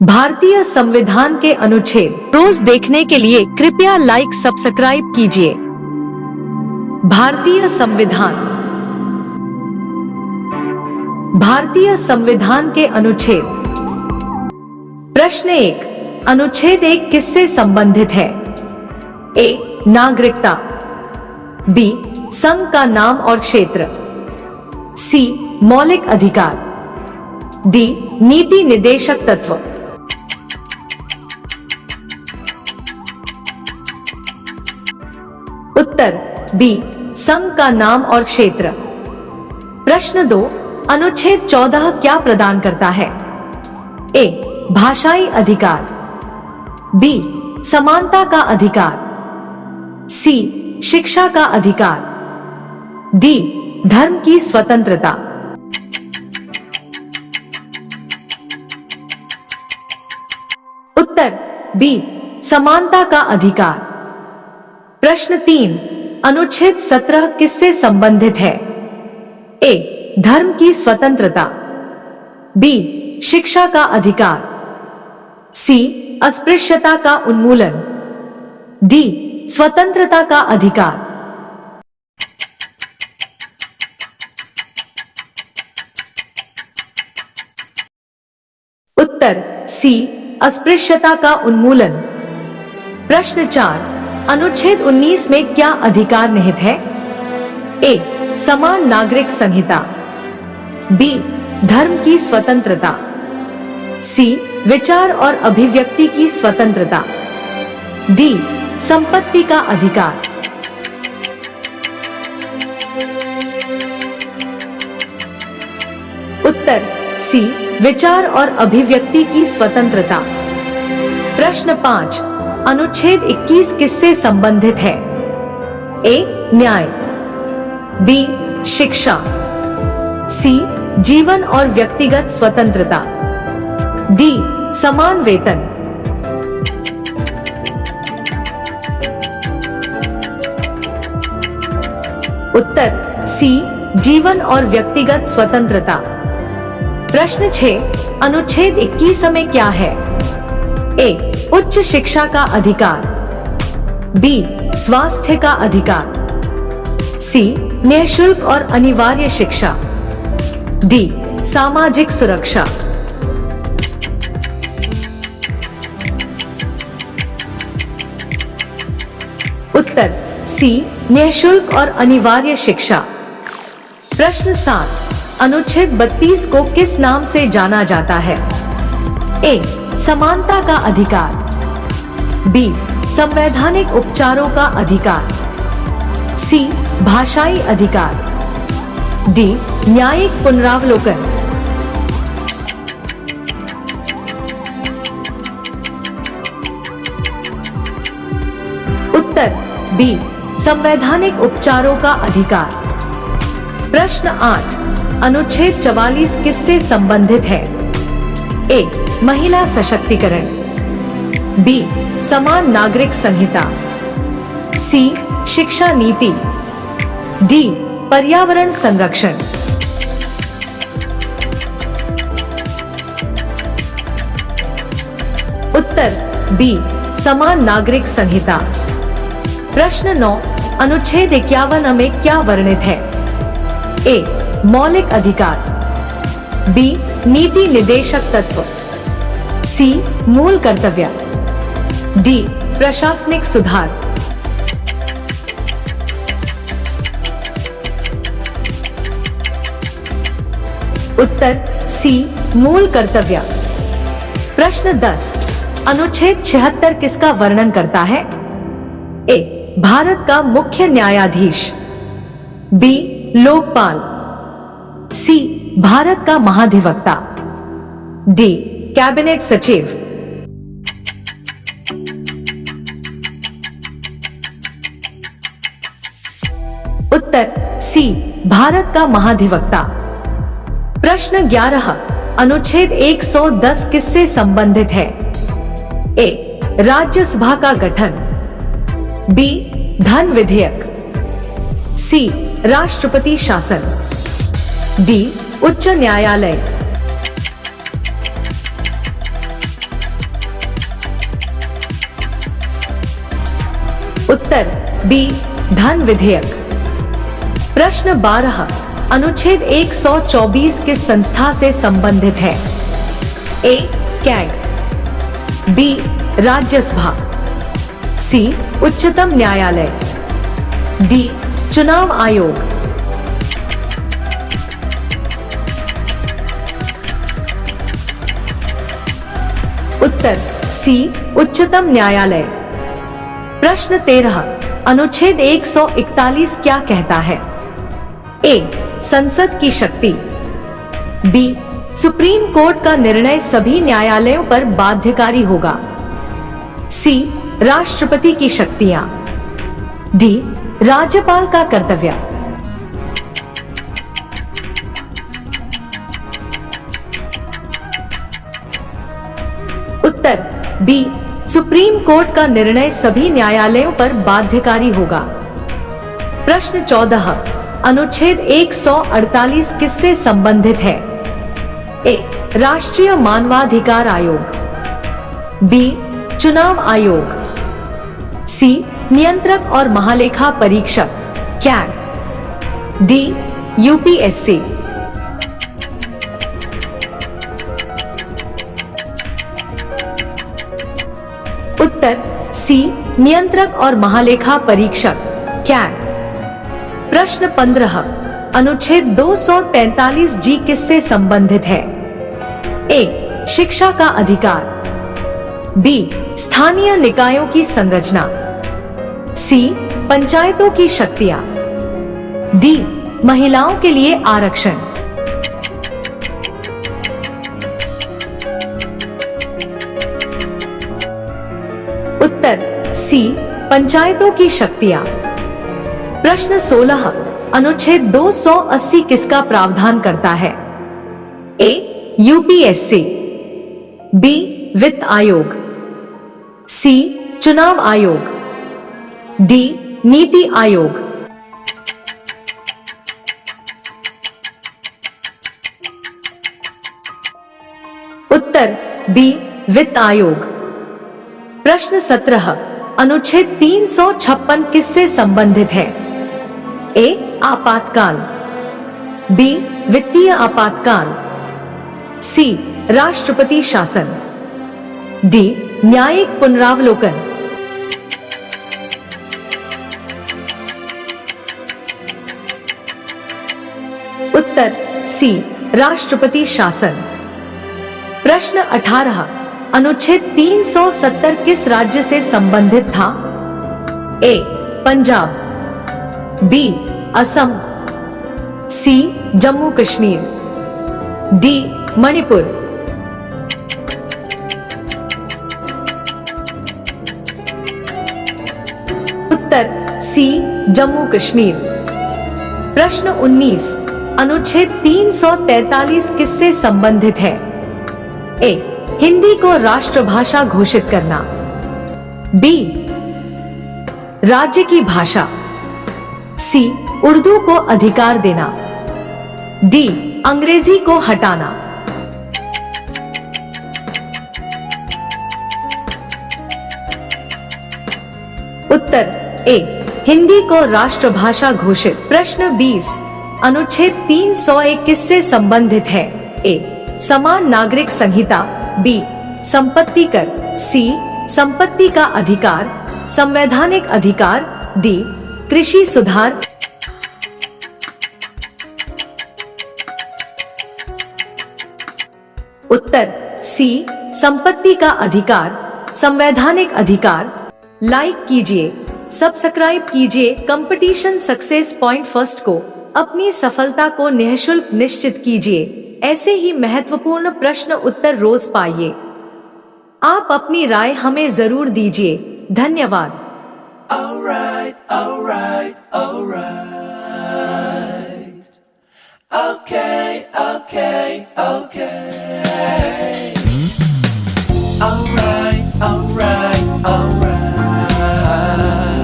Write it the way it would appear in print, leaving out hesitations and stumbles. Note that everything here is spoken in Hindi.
भारतीय संविधान के अनुच्छेद रोज देखने के लिए कृपया लाइक सब्सक्राइब कीजिए। भारतीय संविधान। भारतीय संविधान के अनुच्छेद। प्रश्न 1, अनुच्छेद 1 किससे संबंधित है? ए. नागरिकता, बी. संघ का नाम और क्षेत्र, सी. मौलिक अधिकार, डी. नीति निदेशक तत्व। उत्तर बी. संघ का नाम और क्षेत्र। प्रश्न 2, अनुच्छेद 14 क्या प्रदान करता है? ए. भाषाई अधिकार, बी. समानता का अधिकार, सी. शिक्षा का अधिकार, डी. धर्म की स्वतंत्रता। उत्तर बी. समानता का अधिकार। प्रश्न 3, अनुच्छेद 17 किससे संबंधित है? ए. धर्म की स्वतंत्रता, बी. शिक्षा का अधिकार, सी. अस्पृश्यता का उन्मूलन, डी. स्वतंत्रता का अधिकार। उत्तर सी. अस्पृश्यता का उन्मूलन। प्रश्न 4, अनुच्छेद 19 में क्या अधिकार निहित है? ए. समान नागरिक संहिता, बी. धर्म की स्वतंत्रता, सी. विचार और अभिव्यक्ति की स्वतंत्रता, डी. संपत्ति का अधिकार। उत्तर सी. विचार और अभिव्यक्ति की स्वतंत्रता। प्रश्न 5, अनुच्छेद 21 किससे संबंधित है? ए. न्याय, बी. शिक्षा, सी. जीवन और व्यक्तिगत स्वतंत्रता, डी. समान वेतन। उत्तर सी. जीवन और व्यक्तिगत स्वतंत्रता। प्रश्न 6, अनुच्छेद 21 में क्या है? ए. उच्च शिक्षा का अधिकार, बी. स्वास्थ्य का अधिकार, सी. निःशुल्क और अनिवार्य शिक्षा, डी. सामाजिक सुरक्षा। उत्तर सी. निःशुल्क और अनिवार्य शिक्षा। प्रश्न 7, अनुच्छेद 32 को किस नाम से जाना जाता है? ए. समानता का अधिकार, बी. संवैधानिक उपचारों का अधिकार, सी. भाषाई अधिकार, डी. न्यायिक पुनरावलोकन। उत्तर बी. संवैधानिक उपचारों का अधिकार। प्रश्न 8, अनुच्छेद 44 किससे संबंधित है? ए. महिला सशक्तिकरण, बी. समान नागरिक संहिता, सी. शिक्षा नीति, डी. पर्यावरण संरक्षण। उत्तर बी. समान नागरिक संहिता। प्रश्न 9, अनुच्छेद 51 में क्या वर्णित है? ए. मौलिक अधिकार, बी. नीति निदेशक तत्व, सी. मूल कर्तव्य, डी. प्रशासनिक सुधार। उत्तर सी. मूल कर्तव्य। प्रश्न 10, अनुच्छेद 76 किसका वर्णन करता है? ए. भारत का मुख्य न्यायाधीश, बी. लोकपाल, सी. भारत का महाधिवक्ता, डी. कैबिनेट सचिव। उत्तर सी. भारत का महाधिवक्ता। प्रश्न 11, अनुच्छेद 110 किससे संबंधित है? ए. राज्यसभा का गठन, बी. धन विधेयक, सी. राष्ट्रपति शासन, डी. उच्च न्यायालय। उत्तर बी धन विधेयक। प्रश्न 12 अनुच्छेद 124 किस संस्था से संबंधित है? ए कैग, बी राज्यसभा, सी उच्चतम न्यायालय, डी चुनाव आयोग। उत्तर सी उच्चतम न्यायालय। प्रश्न 13 अनुच्छेद 141 क्या कहता है? ए संसद की शक्ति, बी सुप्रीम कोर्ट का निर्णय सभी न्यायालयों पर बाध्यकारी होगा, सी राष्ट्रपति की शक्तियां, डी राज्यपाल का कर्तव्य। उत्तर बी सुप्रीम कोर्ट का निर्णय सभी न्यायालयों पर बाध्यकारी होगा। प्रश्न 14 अनुच्छेद 148 किससे संबंधित है? ए राष्ट्रीय मानवाधिकार आयोग, बी चुनाव आयोग, सी नियंत्रक और महालेखा परीक्षक कैग, डी यूपीएससी। उत्तर सी नियंत्रक और महालेखा परीक्षक कैग। प्रश्न 15 अनुच्छेद 243 जी किससे संबंधित है? ए शिक्षा का अधिकार, बी स्थानीय निकायों की संरचना, सी पंचायतों की शक्तियां, डी महिलाओं के लिए आरक्षण। उत्तर सी पंचायतों की शक्तियां। प्रश्न 16 अनुच्छेद 280 किसका प्रावधान करता है? ए यूपीएससी, बी वित्त आयोग, सी चुनाव आयोग, डी नीति आयोग। उत्तर बी वित्त आयोग। प्रश्न 17 अनुच्छेद 356 किससे संबंधित है? ए आपातकाल, बी वित्तीय आपातकाल, सी राष्ट्रपति शासन, डी न्यायिक पुनरावलोकन। उत्तर सी राष्ट्रपति शासन। प्रश्न 18 अनुच्छेद 370 किस राज्य से संबंधित था? ए पंजाब, बी असम, सी जम्मू कश्मीर, डी मणिपुर। उत्तर सी जम्मू कश्मीर। प्रश्न 19 अनुच्छेद 343 किससे संबंधित है? ए हिंदी को राष्ट्रभाषा घोषित करना, बी राज्य की भाषा, सी उर्दू को अधिकार देना, डी अंग्रेजी को हटाना। उत्तर ए हिंदी को राष्ट्रभाषा घोषित। प्रश्न 20 अनुच्छेद 301 किससे संबंधित है? ए समान नागरिक संहिता, बी संपत्ति कर, सी संपत्ति का अधिकार, संवैधानिक अधिकार, डी कृषि सुधार। उत्तर सी संपत्ति का अधिकार, संवैधानिक अधिकार। लाइक कीजिए, सब्सक्राइब कीजिए कंपटीशन सक्सेस पॉइंट फर्स्ट को। अपनी सफलता को निःशुल्क निश्चित कीजिए। ऐसे ही महत्वपूर्ण प्रश्न उत्तर रोज पाइए। आप अपनी राय हमें जरूर दीजिए। धन्यवाद। Alright, alright, alright.